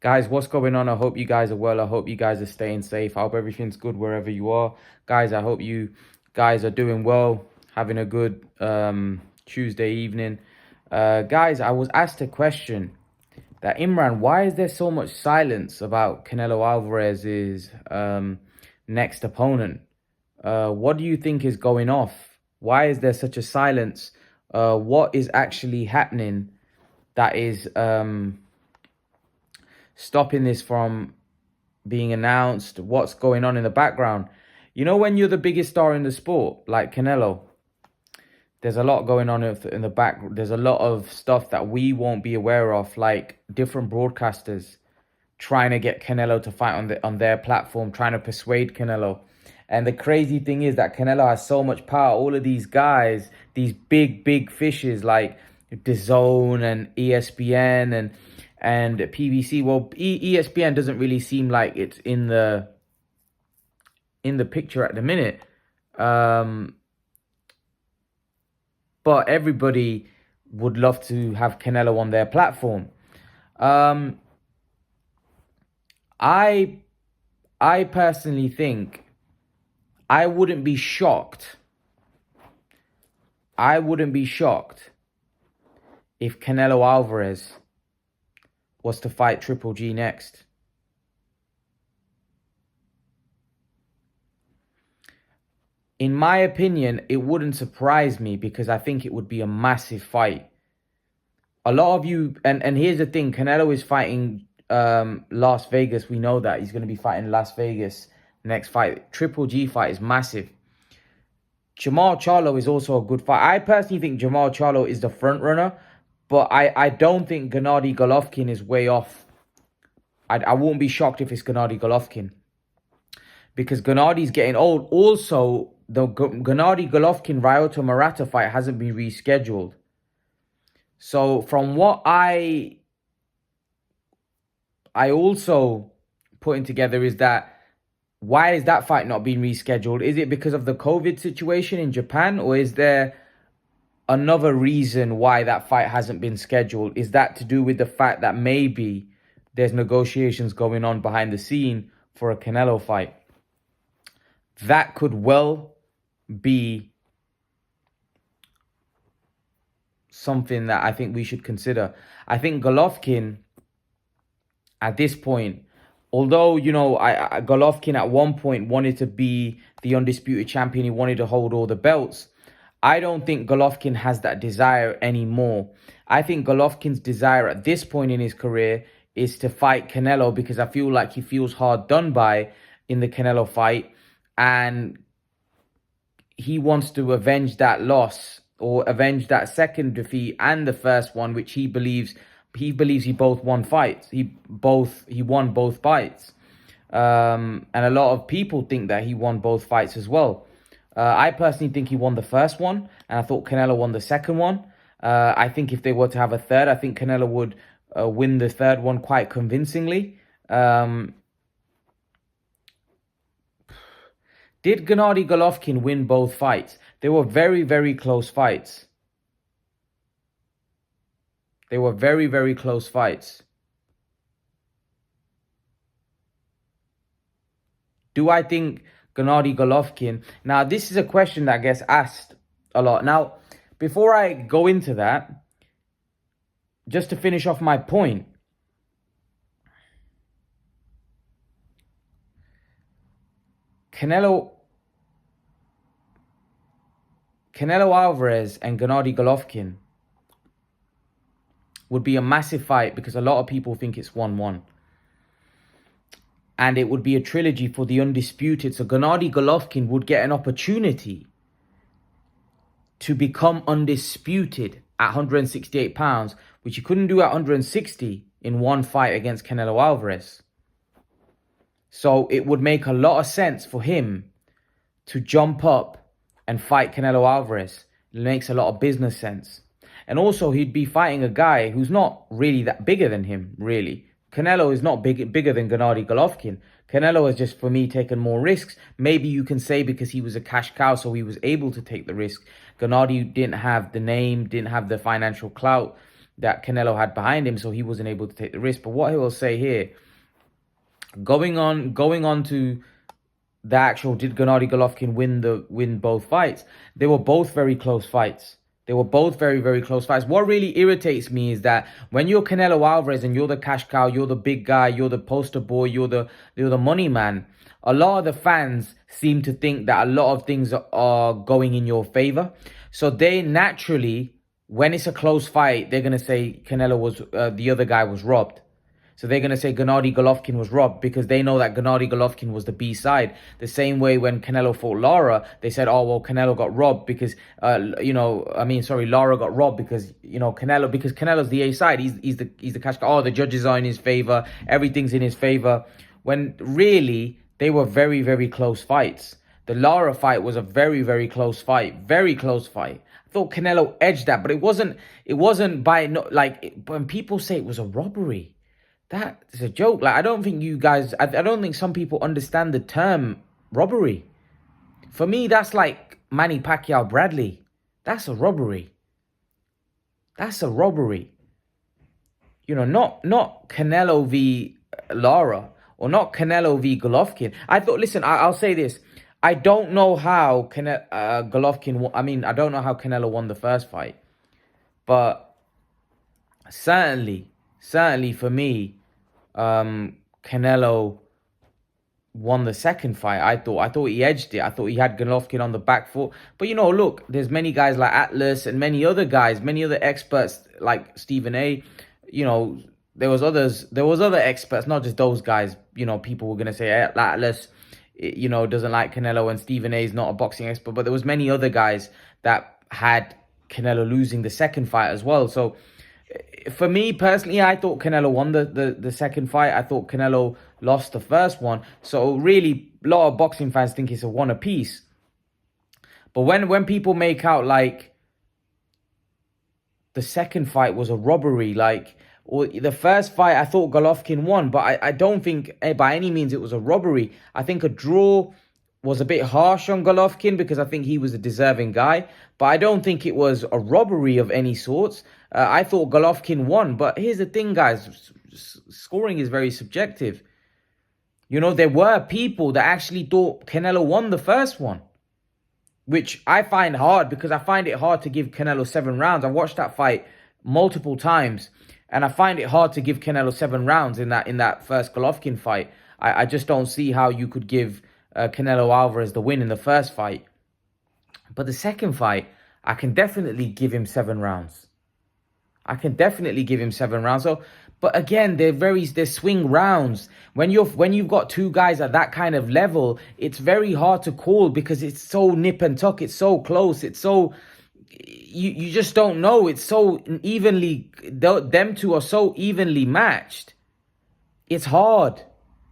Guys, what's going on? I hope you guys are well. I hope you guys are staying safe. I hope everything's good wherever you are. Guys, I hope you guys are doing well, having a good Tuesday evening. Guys, I was asked a question that Imran, why is there so much silence about Canelo Alvarez's next opponent? What do you think is going off? Why is there such a silence? What is actually happening that is stopping this from being announced? What's going on in the background? You know, when you're the biggest star in the sport, like Canelo, there's a lot going on in the back. There's a lot of stuff that we won't be aware of, like different broadcasters trying to get Canelo to fight on their platform, trying to persuade Canelo. And the crazy thing is that Canelo has so much power. All of these guys, these big fishes like DAZN and ESPN and PBC. Well, ESPN doesn't really seem like it's in the picture at the minute. But everybody would love to have Canelo on their platform. I personally think I wouldn't be shocked. I wouldn't be shocked if Canelo Alvarez was to fight Triple G next. In my opinion, it wouldn't surprise me because I think it would be a massive fight. A lot of you, and here's the thing, Canelo is fighting Las Vegas. We know that. He's going to be fighting Las Vegas next fight. Triple G fight is massive. Jamal Charlo is also a good fight. I personally think Jamal Charlo is the front runner, but I don't think Gennady Golovkin is way off. I won't be shocked if it's Gennady Golovkin, because Gennady's getting old. Also, the Gennady Golovkin Ryota Murata fight hasn't been rescheduled. So from what I also putting together is that, why is that fight not being rescheduled? Is it because of the COVID situation in Japan, or is there another reason why that fight hasn't been scheduled? Is that to do with the fact that maybe there's negotiations going on behind the scene for a Canelo fight? That could well be something that I think we should consider. I think Golovkin, at this point, although, you know, Golovkin at one point wanted to be the undisputed champion, he wanted to hold all the belts, I don't think Golovkin has that desire anymore. I think Golovkin's desire at this point in his career is to fight Canelo, because I feel like he feels hard done by in the Canelo fight, and he wants to avenge that loss, or avenge that second defeat and the first one, which he believes he both won fights. He won both fights. And a lot of people think that he won both fights as well. I personally think he won the first one, and I thought Canelo won the second one. I think if they were to have a third, I think Canelo would win the third one quite convincingly. Did Gennady Golovkin win both fights? They were very close fights. They were very close fights. Do I think Gennady Golovkin... Now, this is a question that gets asked a lot. Now, before I go into that, just to finish off my point, Canelo Alvarez and Gennady Golovkin would be a massive fight, because a lot of people think it's 1-1. And it would be a trilogy for the undisputed. So Gennady Golovkin would get an opportunity to become undisputed at 168 pounds, which he couldn't do at 160 in one fight against Canelo Alvarez. So it would make a lot of sense for him to jump up and fight Canelo Alvarez. It makes a lot of business sense. And also, he'd be fighting a guy who's not really that bigger than him, really. Canelo is not bigger than Gennady Golovkin. Canelo has just, for me, taken more risks. Maybe you can say because he was a cash cow, so he was able to take the risk. Gennady didn't have the name, didn't have the financial clout. that Canelo had behind him, so he wasn't able to take the risk. But what he will say here, going on to the actual, did Gennady Golovkin win both fights? They were both very close fights. They were both very, very close fights. What really irritates me is that when you're Canelo Alvarez and you're the cash cow, you're the big guy, you're the poster boy, you're the money man, a lot of the fans seem to think that a lot of things are going in your favor. So they naturally, when it's a close fight, they're going to say Canelo was, the other guy was robbed. So they're going to say Gennady Golovkin was robbed because they know that Gennady Golovkin was the B side. The same way when Canelo fought Lara, they said, oh, well, Canelo got robbed because, Lara got robbed because, because Canelo's the A side. He's the cash cow. Oh, the judges are in his favor. Everything's in his favor. When really, they were very, very close fights. The Lara fight was a very, very close fight. Very close fight. I thought Canelo edged that, but it wasn't by, when people say it was a robbery, that is a joke. Like, I don't think you guys, I don't think some people understand the term robbery. For me, that's like Manny Pacquiao Bradley. That's a robbery. That's a robbery. Not Canelo v. Lara or not Canelo v. Golovkin. Listen, I'll say this. I don't know how Golovkin, I don't know how Canelo won the first fight. But certainly for me, Canelo won the second fight. I thought he edged it. I thought he had Golovkin on the back foot. But look, there's many guys like Atlas and many other guys, many other experts like Stephen A. There was other experts, not just those guys. People were gonna say Atlas, doesn't like Canelo, and Stephen A is not a boxing expert. But there was many other guys that had Canelo losing the second fight as well. So for me personally, I thought Canelo won the second fight. I thought Canelo lost the first one. So really, a lot of boxing fans think it's a one apiece. But when people make out like the second fight was a robbery, or the first fight, I thought Golovkin won, but I don't think by any means it was a robbery. I think a draw was a bit harsh on Golovkin because I think he was a deserving guy. But I don't think it was a robbery of any sorts. I thought Golovkin won. But here's the thing, guys. Scoring is very subjective. There were people that actually thought Canelo won the first one, which I find hard because I find it hard to give Canelo 7 rounds. I watched that fight multiple times, and I find it hard to give Canelo 7 rounds in that first Golovkin fight. I just don't see how you could give Canelo Alvarez the win in the first fight. But the second fight, I can definitely give him 7 rounds. So, but again, they're swing rounds. When you've got two guys at that kind of level, it's very hard to call because it's so nip and tuck. It's so close. It's so you just don't know. It's so evenly. Them two are so evenly matched. It's hard.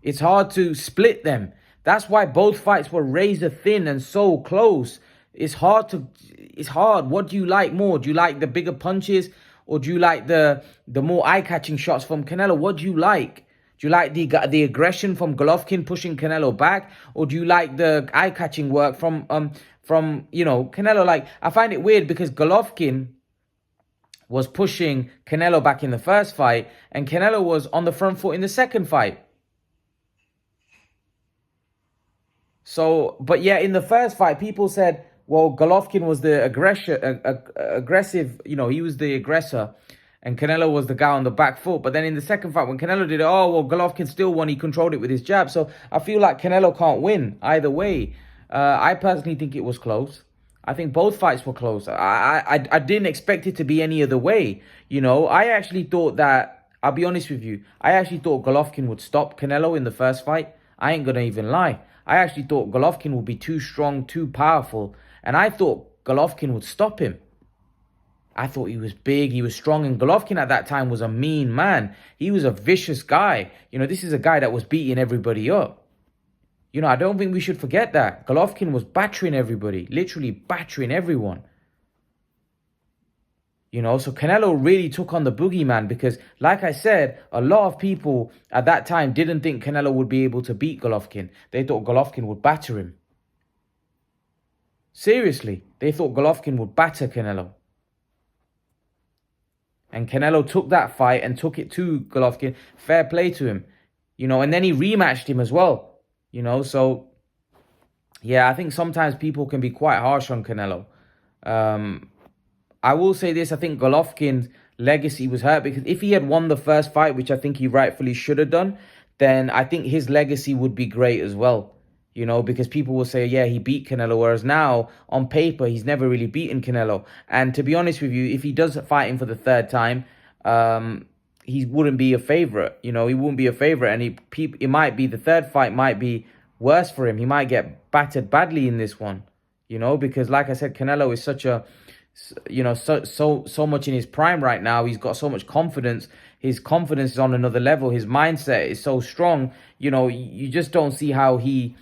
It's hard to split them. That's why both fights were razor thin and so close. It's hard. What do you like more? Do you like the bigger punches, or do you like the more eye-catching shots from Canelo? What do you like? Do you like the aggression from Golovkin pushing Canelo back, or do you like the eye-catching work from Canelo? I find it weird because Golovkin was pushing Canelo back in the first fight, and Canelo was on the front foot in the second fight. So, but yeah, in the first fight, people said, well, Golovkin was the aggressive, he was the aggressor, and Canelo was the guy on the back foot. But then in the second fight, when Canelo did it, oh, well, Golovkin still won. He controlled it with his jab. So I feel like Canelo can't win either way. I personally think it was close. I think both fights were close. I didn't expect it to be any other way. I actually thought that, I'll be honest with you, I actually thought Golovkin would stop Canelo in the first fight. I ain't going to even lie. I actually thought Golovkin would be too strong, too powerful. And I thought Golovkin would stop him. I thought he was big, he was strong. And Golovkin at that time was a mean man. He was a vicious guy. This is a guy that was beating everybody up. I don't think we should forget that. Golovkin was battering everybody, literally battering everyone. So Canelo really took on the boogeyman because, like I said, a lot of people at that time didn't think Canelo would be able to beat Golovkin. They thought Golovkin would batter him. Seriously, they thought Golovkin would batter Canelo. And Canelo took that fight and took it to Golovkin. Fair play to him, and then he rematched him as well, So, yeah, I think sometimes people can be quite harsh on Canelo. I will say this, I think Golovkin's legacy was hurt because if he had won the first fight, which I think he rightfully should have done, then I think his legacy would be great as well. Because people will say, yeah, he beat Canelo, whereas now, on paper, he's never really beaten Canelo. And to be honest with you, if he does fight him for the third time, he wouldn't be a favorite. He wouldn't be a favorite, and it might be, the third fight might be worse for him. He might get battered badly in this one, because like I said, Canelo is such a, so much in his prime right now. He's got so much confidence. His confidence is on another level. His mindset is so strong. You just don't see how he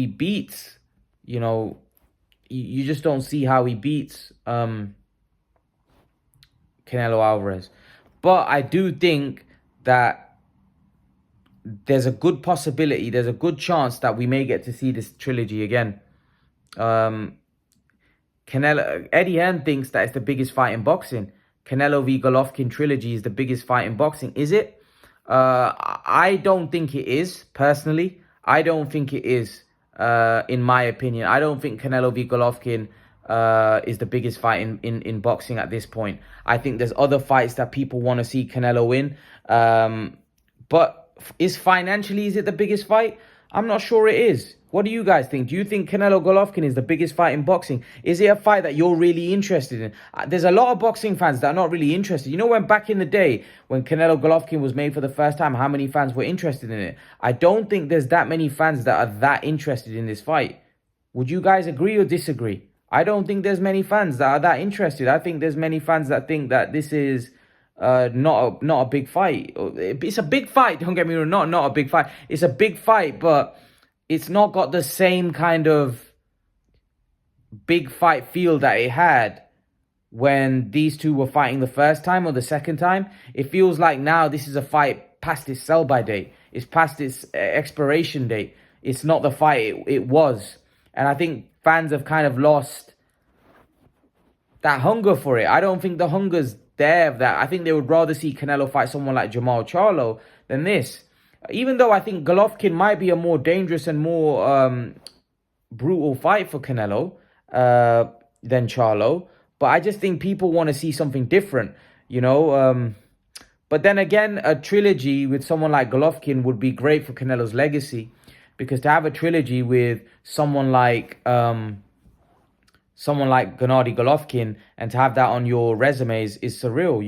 beats, you just don't see how he beats Canelo Alvarez. But I do think that there's a good possibility, there's a good chance that we may get to see this trilogy again. Eddie Hearn thinks that it's the biggest fight in boxing. Canelo v Golovkin trilogy is the biggest fight in boxing. Is it? I don't think it is, personally. I don't think it is. In my opinion, I don't think Canelo v Golovkin is the biggest fight in boxing at this point. I think there's other fights that people want to see Canelo win. But is it the biggest fight? I'm not sure it is. What do you guys think? Do you think Canelo Golovkin is the biggest fight in boxing? Is it a fight that you're really interested in? There's a lot of boxing fans that are not really interested. When back in the day, when Canelo Golovkin was made for the first time, how many fans were interested in it? I don't think there's that many fans that are that interested in this fight. Would you guys agree or disagree? I don't think there's many fans that are that interested. I think there's many fans that think that this is not a big fight. It's a big fight, don't get me wrong, not a big fight. It's a big fight, but it's not got the same kind of big fight feel that it had when these two were fighting the first time or the second time. It feels like now this is a fight past its sell-by date. It's past its expiration date. It's not the fight it was. And I think fans have kind of lost that hunger for it. I don't think the hunger's there. I think they would rather see Canelo fight someone like Jamal Charlo than this. Even though I think Golovkin might be a more dangerous and more brutal fight for Canelo than Charlo. But I just think people want to see something different, But then again, a trilogy with someone like Golovkin would be great for Canelo's legacy. Because to have a trilogy with someone like Gennady Golovkin and to have that on your resume is surreal,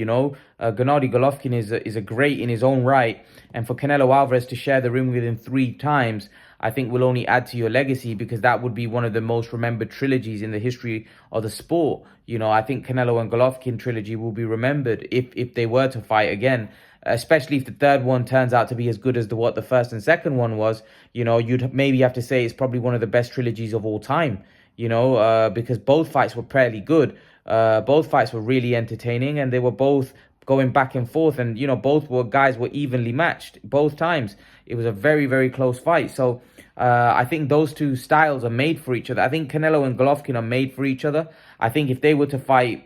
Gennady Golovkin is a great in his own right. And for Canelo Alvarez to share the ring with him 3 times, I think will only add to your legacy, because that would be one of the most remembered trilogies in the history of the sport. I think Canelo and Golovkin trilogy will be remembered if they were to fight again. Especially if the third one turns out to be as good as what the first and second one was, you'd maybe have to say it's probably one of the best trilogies of all time, because both fights were fairly good. Both fights were really entertaining, and they were both going back and forth, and, both guys were evenly matched both times. It was a very, very close fight. So I think those two styles are made for each other. I think Canelo and Golovkin are made for each other. I think if they were to fight,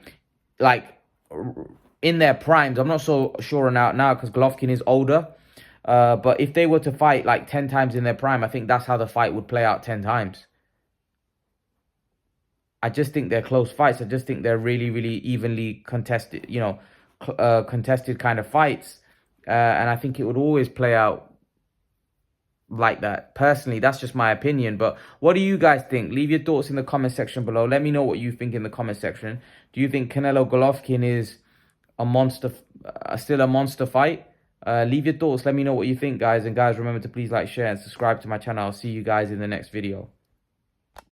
in their primes, I'm not so sure now because Golovkin is older. But if they were to fight 10 times in their prime, I think that's how the fight would play out 10 times. I just think they're close fights. I just think they're really, really evenly contested, contested kind of fights. And I think it would always play out like that. Personally, that's just my opinion. But what do you guys think? Leave your thoughts in the comment section below. Let me know what you think in the comment section. Do you think Canelo Golovkin is a monster, still a monster fight? Leave your thoughts. Let me know what you think, guys. And guys, remember to please like, share, and subscribe to my channel. I'll see you guys in the next video.